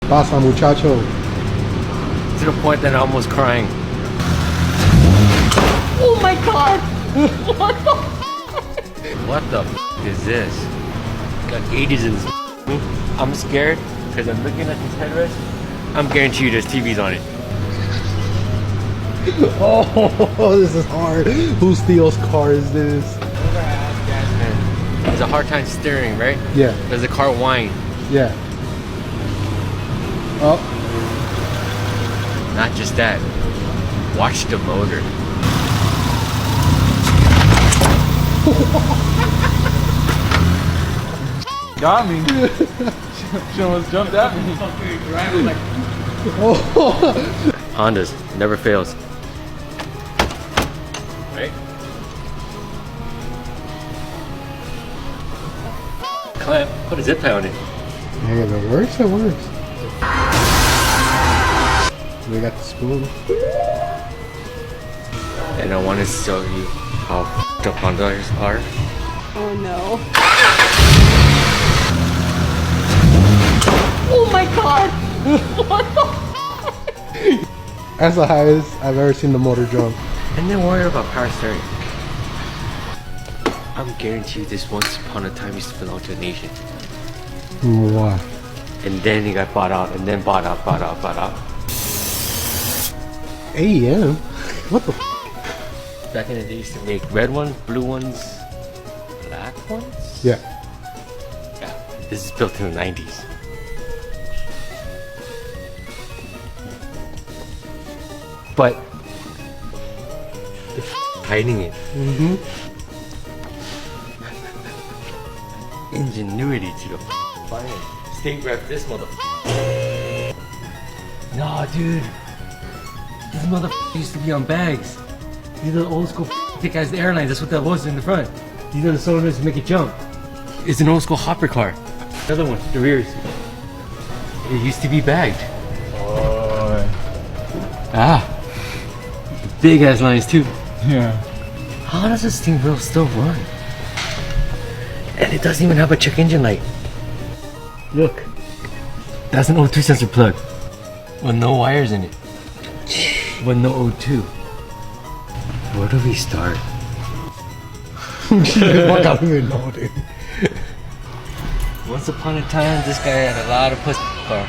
Pasa, muchacho. To the point that I'm almost crying. Oh my god! What the is this? Got ages in this. I'm scared because I'm looking at this headrest. I'm guarantee you there's TVs on it. Oh, this is hard. Who steals car is this? It's a hard time steering, right? Yeah. Does the car whine? Yeah. Oh. Not just that. Watch the motor. Got me. She almost jumped at me. Hondas never fails. Right? Clamp. Put a zip tie on it. Hey, if it works, it works. We got the spoon. And I want to show you how f***ed up Hondas are. Oh no. Oh my god! What the? That's the highest I've ever seen the motor jump. And then worry about power steering. I'm guarantee you this once upon a time used to belong to a nation. Why? And then it got bought out, and then bought out. AEM? What the f? Back in the day, they used to make red ones, blue ones, black ones? Yeah. Yeah, this is built in the 90s. But they're hiding it. Mm-hmm. Ingenuity to the finest. State rep this motherfucker. No, dude. This motherfucker used to be on bags. These are the old school thick ass airlines. That's what that was in the front. These are the cylinders to make it jump. It's an old school hopper car. The other one, the rears. It used to be bagged. Oh. Ah. Big ass lines too. Yeah. How does this thing still run? And it doesn't even have a check engine light. Look. That's an O2 sensor plug. With no wires in it. With no O2. Where do we start? I don't even know, dude. Once upon a time, this guy had a lot of pussy car.